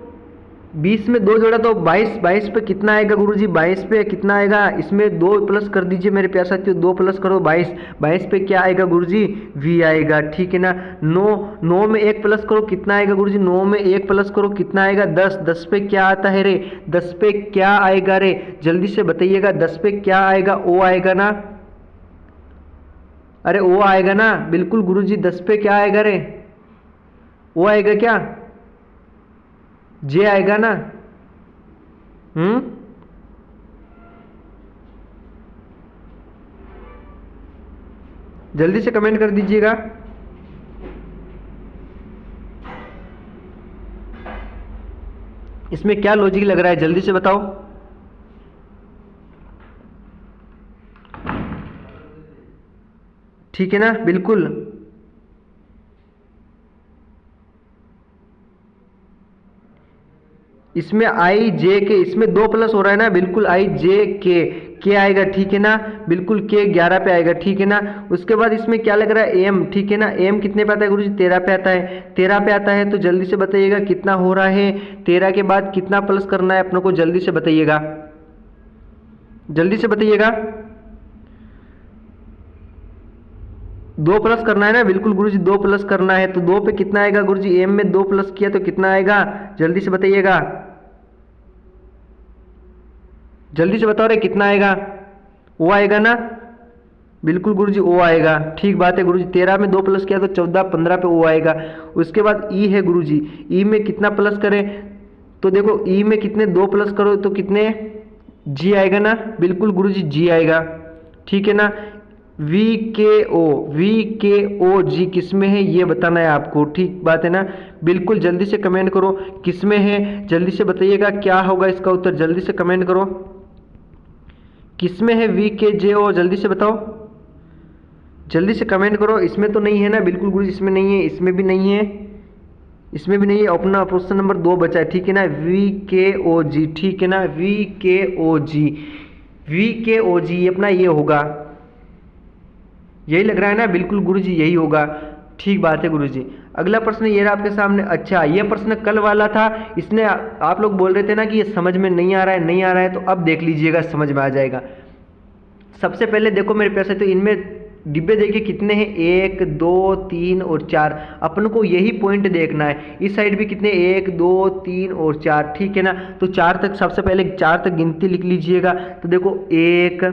20 में 2 जोड़ा तो 22, 22 पे कितना आएगा गुरुजी? 22 पे कितना आएगा? इसमें 2 प्लस कर दीजिए मेरे प्यारे साथियों, 2 प्लस करो 22, 22 पे क्या आएगा गुरुजी? v आएगा, ठीक है ना। 9 में 1 प्लस करो कितना आएगा गुरुजी? 9 में 1 प्लस करो कितना आएगा? 10, 10 पे क्या आता है रे? 10 पे क्या आएगा रे? जल्दी से बताइएगा 10 पे क्या आएगा? ओ आएगा ना? अरे ओ आएगा ना? बिल्कुल गुरुजी 10 पे क्या आएगा रे? ओ आएगा क्या? जे आएगा ना? जल्दी से कमेंट कर दीजिएगा। इसमें क्या लॉजिक लग रहा है जल्दी से बताओ। ठीक है ना, बिल्कुल। इसमें आई जे के, इसमें 2 प्लस हो रहा है ना, बिल्कुल आई जे के आएगा, ठीक है ना। बिल्कुल के 11 पे आएगा, ठीक है ना। उसके बाद इसमें क्या लग रहा है? एम, ठीक है ना। एम कितने पे आता है गुरुजी? 13 पे आता है, 13 पे आता है तो जल्दी से बताइएगा कितना हो रहा है? 13 के बाद कितना प्लस करना है अपनों को? जल्दी से बताइएगा, जल्दी से बताइएगा। 2 प्लस करना है ना? बिल्कुल गुरुजी 2 प्लस करना है, तो 2 पे कितना आएगा गुरुजी? एम में 2 प्लस किया तो कितना आएगा? जल्दी से बताइएगा, जल्दी से बताओ रे कितना आएगा? ओ आएगा ना? बिल्कुल गुरुजी ओ आएगा, ठीक बात है गुरुजी। 13 में 2 प्लस किया तो 14, 15 पे ओ आएगा। उसके बाद ई है गुरुजी, ई में कितना प्लस करें? तो देखो ई में कितने 2 प्लस करो तो कितने? जी आएगा ना? बिल्कुल गुरुजी जी आएगा, ठीक है ना। वी के ओ जी किस में है ये बताना है आपको, ठीक बात है ना। बिल्कुल जल्दी से कमेंट करो किस में है, जल्दी से बताइएगा क्या होगा इसका उत्तर। जल्दी से कमेंट करो किस में है वी के जे ओ, जल्दी से बताओ, जल्दी से कमेंट करो। इसमें तो नहीं है ना? बिल्कुल गुरु इसमें नहीं है, इसमें भी नहीं है, इसमें भी नहीं है। अपना ऑप्शन नंबर 2 बचा है, ठीक है ना। वी के ओ जी, ठीक है ना। वी के ओ जी, वी के ओ जी अपना ये होगा, यही लग रहा है ना? बिल्कुल गुरुजी यही होगा, ठीक बात है गुरुजी। अगला प्रश्न ये रहा आपके सामने। अच्छा, ये प्रश्न कल वाला था, इसने आप लोग बोल रहे थे ना कि ये समझ में नहीं आ रहा है, नहीं आ रहा है, तो अब देख लीजिएगा समझ में आ जाएगा। सबसे पहले देखो मेरे पैसे, तो इनमें डिब्बे देखिए कितने हैं? 1 2 3 और 4। अपन को यही पॉइंट देखना है। इस साइड भी कितने? 1 2 3 और 4, ठीक है ना। तो 4 तक, सबसे पहले 4 तक गिनती लिख लीजिएगा। तो देखो 1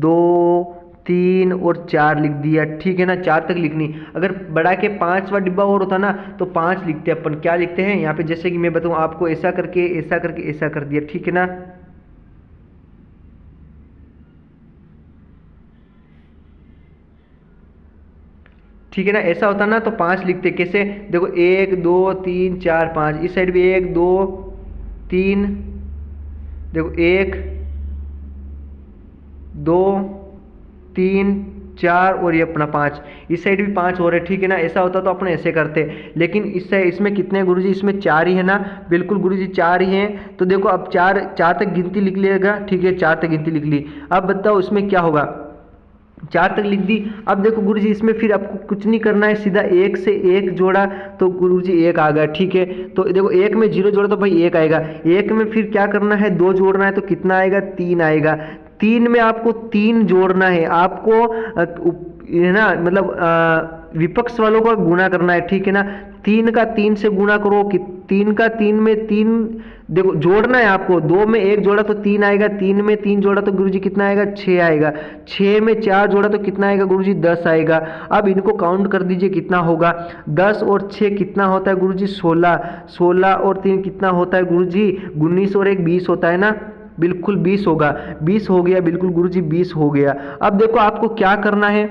2 3 और 4 लिख दिया, ठीक है ना। 4 तक लिखनी, अगर बढ़ा के 5वां डिब्बा और होता ना तो 5 लिखते अपन। क्या लिखते हैं यहाँ पे? जैसे कि मैं बताऊँ आपको, ऐसा करके ऐसा करके ऐसा कर दिया, ठीक है ना। ठीक है ना, ऐसा होता ना तो 5 लिखते। कैसे? देखो 1 2 3 4 5, इस साइड भी 1 2 3, देखो 1 2 3 4 और ये अपना 5, इस साइड भी 5 हो रहे, ठीक है ना। ऐसा होता तो अपने ऐसे करते, लेकिन इसमें कितने गुरुजी? इसमें 4 ही है ना। बिल्कुल गुरुजी 4 ही हैं। तो देखो अब 4 तक गिनती लिख लिएगा, ठीक है। 4 तक गिनती लिख ली। अब बताओ इसमें क्या होगा? 4 तक लिख दी। अब देखो गुरुजी इसमें फिर आपको कुछ नहीं करना है, सीधा 1 से 1 जोड़ा तो गुरुजी 1 आ गया, ठीक है। तो देखो 1 में 0 जोड़ा तो भाई 1 आएगा। 1 में फिर क्या करना है? 2 जोड़ना है तो कितना आएगा? 3 आएगा। 3 में आपको 3 जोड़ना है, आपको है ना, मतलब विपक्ष वालों का गुणा करना है, ठीक है ना। 3 का 3 से गुणा करो कि 3 का 3 में 3, देखो जोड़ना है आपको। 2 में 1 जोड़ा तो 3 आएगा, 3 में 3 जोड़ा तो गुरुजी कितना आएगा? 6 आएगा। 6 में 4 जोड़ा तो कितना आएगा गुरुजी? 10 आएगा। अब इनको काउंट कर दीजिए कितना होगा? 10 और 6 कितना होता है गुरुजी? 16। 16 और 3 कितना होता है गुरुजी? 19 और 1 20 होता है ना। बिल्कुल 20 होगा, 20 हो गया, बिल्कुल गुरुजी 20 हो गया। अब देखो आपको क्या करना है?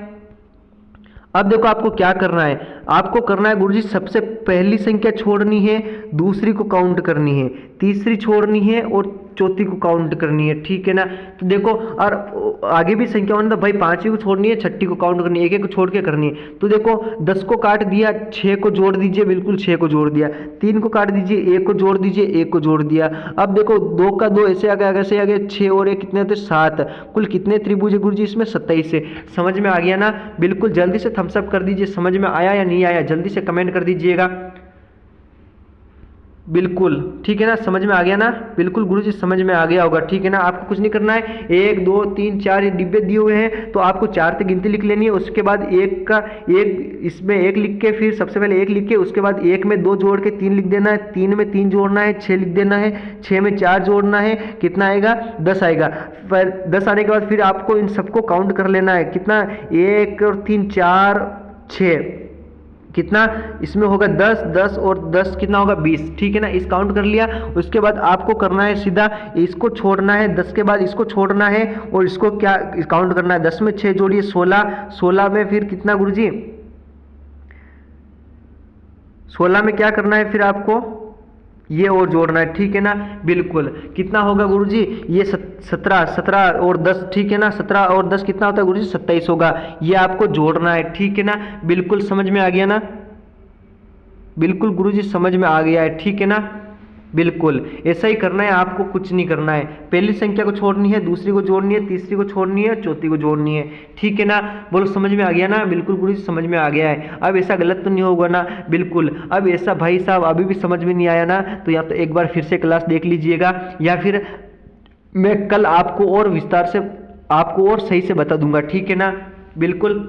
अब देखो आपको क्या करना है? आपको करना है गुरुजी, सबसे पहली संख्या छोड़नी है, दूसरी को काउंट करनी है, तीसरी छोड़नी है और चौथी को काउंट करनी है, ठीक है ना। तो देखो, और आगे भी संख्या होने तो भाई पांचवी को छोड़नी है, छठी को काउंट करनी है, एक एक को छोड़ के करनी है। तो देखो 10 को काट दिया, 6 को जोड़ दीजिए, बिल्कुल 6 को जोड़ दिया, 3 को काट दीजिए, 1 को जोड़ दीजिए, 1 को जोड़ दिया। अब देखो 2 का 2 ऐसे आ गया, ऐसे आ गया, 6 और 1 कितने होते 7, कुल कितने त्रिभुज है गुरुजी इसमें 27 से। समझ में आ गया ना। बिल्कुल जल्दी से थम्स अप कर दीजिए, समझ में आया या नहीं आया जल्दी से कमेंट कर दीजिएगा। बिल्कुल ठीक है ना, समझ में आ गया ना। बिल्कुल गुरुजी समझ में आ गया होगा, ठीक है ना। आपको कुछ नहीं करना है, 1 2 3 4 ये डिब्बे दिए हुए हैं तो आपको 4 तक गिनती लिख लेनी है। उसके बाद एक का एक इसमें 1 लिख के, फिर सबसे पहले 1 लिख के, उसके बाद 1 में 2 जोड़ के 3 लिख देना है, 3 में 3 जोड़ना है, 6 लिख देना है, 6 में 4 जोड़ना है, कितना आएगा 10 आएगा। फिर 10 आने के बाद फिर आपको इन सबको काउंट कर लेना है, कितना 1 और 3 4 6, कितना इसमें होगा 10, 10 और 10 कितना होगा 20, ठीक है ना। इस काउंट कर लिया। उसके बाद आपको करना है सीधा इसको छोड़ना है, 10 के बाद इसको छोड़ना है और इसको क्या काउंट करना है, 10 में 6 जोड़िए 16, 16 में फिर कितना गुरुजी, 16 में क्या करना है फिर आपको ये और जोड़ना है, ठीक है ना। बिल्कुल कितना होगा गुरुजी, ये 17, 17 और 10, ठीक है ना। 17 और 10 कितना होता है गुरुजी 27 होगा, ये आपको जोड़ना है, ठीक है ना। बिल्कुल समझ में आ गया ना। बिल्कुल गुरुजी समझ में आ गया है, ठीक है ना। बिल्कुल ऐसा ही करना है, आपको कुछ नहीं करना है। पहली संख्या को छोड़नी है, दूसरी को जोड़नी है, तीसरी को छोड़नी है, चौथी को जोड़नी है, ठीक है ना। बोलो समझ में आ गया ना। बिल्कुल गुरुजी समझ में आ गया है। अब ऐसा गलत तो नहीं होगा ना। बिल्कुल अब ऐसा भाई साहब अभी भी समझ में नहीं आया ना, तो या तो एक बार फिर से क्लास देख लीजिएगा, या फिर मैं कल आपको और विस्तार से आपको और सही से बता दूंगा, ठीक है ना। बिल्कुल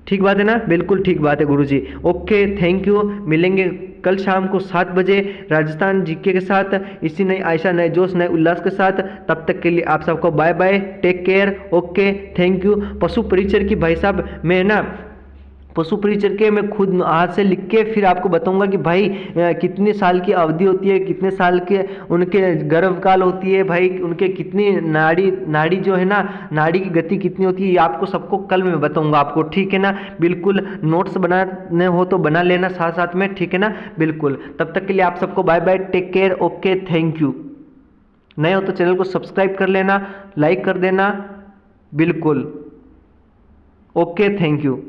ठीक बात है ना। बिल्कुल ठीक बात है गुरुजी। Okay thank you. मिलेंगे कल शाम को 7 बजे राजस्थान जीके के साथ, इसी नई आयशा, नए जोश, नए उल्लास के साथ। तब तक के लिए आप सबको bye bye, take care. Okay thank you. पशु परिचर की भाई साहब मैं ना पशु परिचर के मैं खुद हाथ से लिख के फिर आपको बताऊंगा कि भाई कितने साल की अवधि होती है, कितने साल के उनके गर्भकाल होती है, भाई उनके कितनी नाड़ी जो है ना, नाड़ी की गति कितनी होती है, ये आपको सबको कल मैं बताऊंगा आपको, ठीक है ना। बिल्कुल नोट्स बनाने हो तो बना लेना साथ साथ में, ठीक है ना। बिल्कुल तब तक के लिए आप सबको bye bye, take care. Okay thank you. नए हो तो चैनल को सब्सक्राइब कर लेना, लाइक कर देना। बिल्कुल ओके थैंक यू।